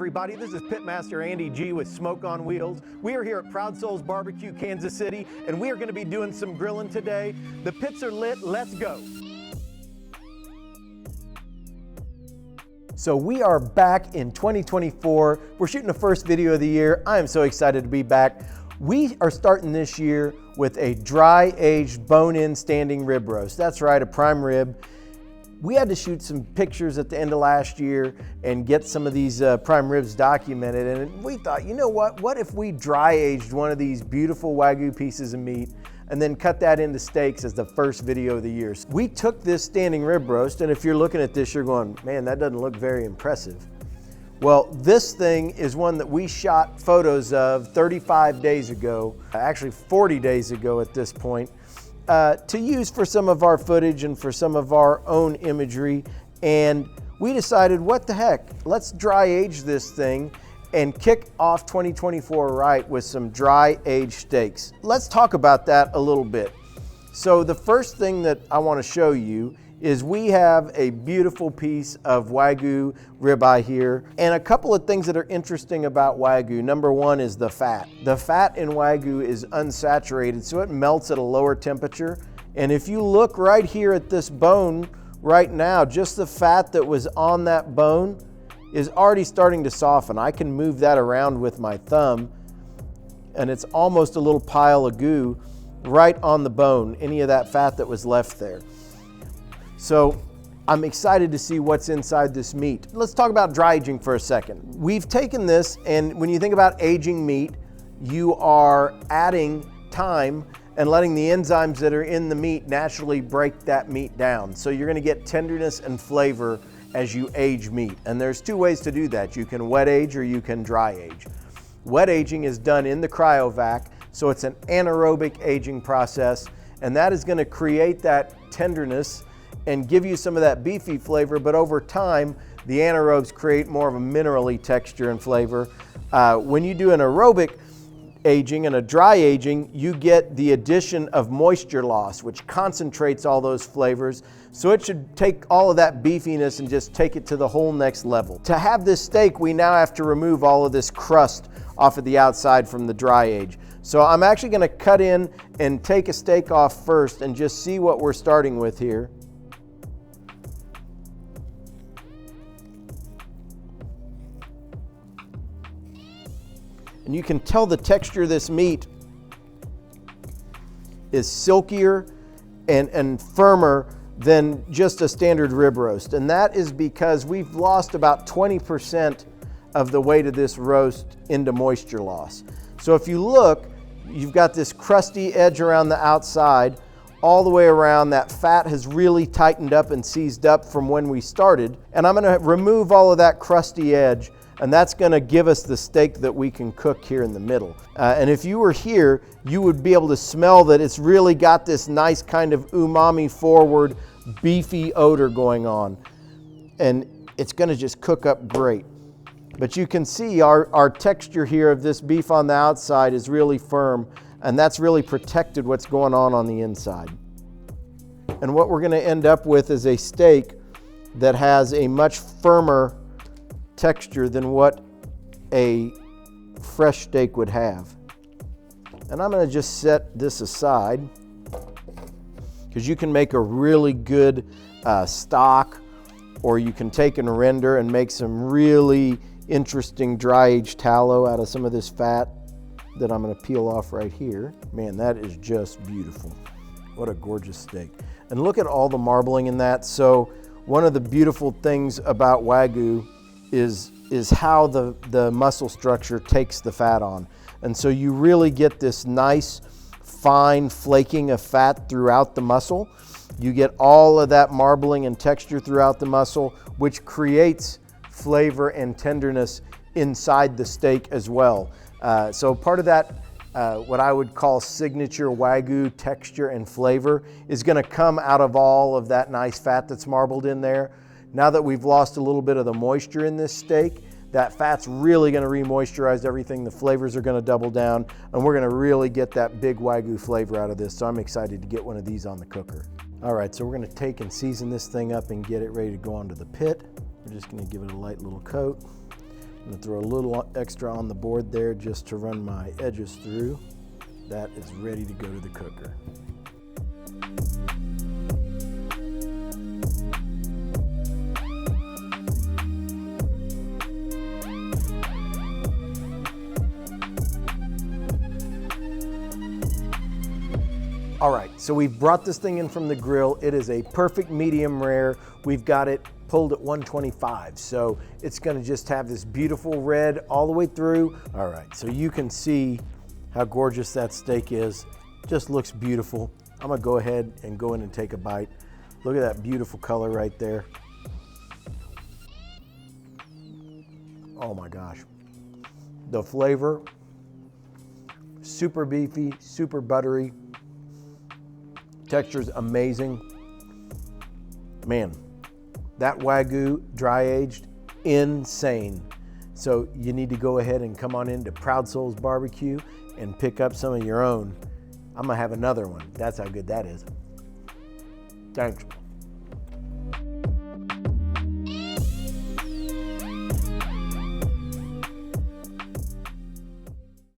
everybody, this is Pitmaster Andy G with Smoke on Wheels. We are here at Proud Souls Barbecue, Kansas City, and we are going to be doing some grilling today. The pits are lit, let's go. So we are back in 2024. We're shooting the first video of the year. I am so excited to be back. We are starting this year with a dry aged bone-in standing rib roast. That's right, a prime rib. We had to shoot some pictures at the end of last year and get some of these prime ribs documented. And we thought, you know what if we dry aged one of these beautiful Wagyu pieces of meat and then cut that into steaks as the first video of the year. So we took this standing rib roast, and if you're looking at this, you're going, man, that doesn't look very impressive. Well, this thing is one that we shot photos of 35 days ago, actually 40 days ago at this point, to use for some of our footage and for some of our own imagery. And we decided, what the heck, let's dry age this thing and kick off 2024 right with some dry aged steaks. Let's talk about that a little bit. So the first thing that I want to show you is we have a beautiful piece of Wagyu ribeye here, and a couple of things that are interesting about Wagyu. Number one is the fat. The fat in Wagyu is unsaturated, so it melts at a lower temperature. And if you look right here at this bone right now, just the fat that was on that bone is already starting to soften. I can move that around with my thumb, and it's almost a little pile of goo right on the bone, any of that fat that was left there. So I'm excited to see what's inside this meat. Let's talk about dry aging for a second. We've taken this, and when you think about aging meat, you are adding time and letting the enzymes that are in the meat naturally break that meat down. So you're gonna get tenderness and flavor as you age meat. And there's two ways to do that. You can wet age or you can dry age. Wet aging is done in the cryovac, so it's an anaerobic aging process, and that is gonna create that tenderness and give you some of that beefy flavor, but over time, the anaerobes create more of a minerally texture and flavor. When you do an aerobic aging and a dry aging, you get the addition of moisture loss, which concentrates all those flavors. So it should take all of that beefiness and just take it to the whole next level. To have this steak, we now have to remove all of this crust off of the outside from the dry age. So I'm actually gonna cut in and take a steak off first and just see what we're starting with here. And you can tell the texture of this meat is silkier and firmer than just a standard rib roast. And that is because we've lost about 20% of the weight of this roast into moisture loss. So if you look, you've got this crusty edge around the outside, all the way around. That fat has really tightened up and seized up from when we started. And I'm gonna remove all of that crusty edge, and that's gonna give us the steak that we can cook here in the middle. And if you were here, you would be able to smell that it's really got this nice kind of umami forward, beefy odor going on. And it's gonna just cook up great. But you can see our texture here of this beef on the outside is really firm, and that's really protected what's going on the inside. And what we're gonna end up with is a steak that has a much firmer texture than what a fresh steak would have. And I'm gonna just set this aside, because you can make a really good stock, or you can take and render and make some really interesting dry aged tallow out of some of this fat that I'm gonna peel off right here. Man, that is just beautiful. What a gorgeous steak. And look at all the marbling in that. So one of the beautiful things about Wagyu is how the muscle structure takes the fat on. And so you really get this nice, fine flaking of fat throughout the muscle. You get all of that marbling and texture throughout the muscle, which creates flavor and tenderness inside the steak as well. So part of that, what I would call signature Wagyu texture and flavor, is gonna come out of all of that nice fat that's marbled in there. Now that we've lost a little bit of the moisture in this steak, that fat's really gonna re-moisturize everything. The flavors are gonna double down, and we're gonna really get that big Wagyu flavor out of this. So I'm excited to get one of these on the cooker. All right, so we're gonna take and season this thing up and get it ready to go onto the pit. We're just gonna give it a light little coat. I'm gonna throw a little extra on the board there just to run my edges through. That is ready to go to the cooker. All right, so we've brought this thing in from the grill. It is a perfect medium rare. We've got it pulled at 125. So it's gonna just have this beautiful red all the way through. All right, so you can see how gorgeous that steak is. Just looks beautiful. I'm gonna go ahead and go in and take a bite. Look at that beautiful color right there. Oh my gosh. The flavor, super beefy, super buttery. Texture's amazing. Man, that Wagyu dry aged, insane. So you need to go ahead and come on into Proud Souls Barbecue and pick up some of your own. I'm gonna have another one. That's how good that is. Thanks.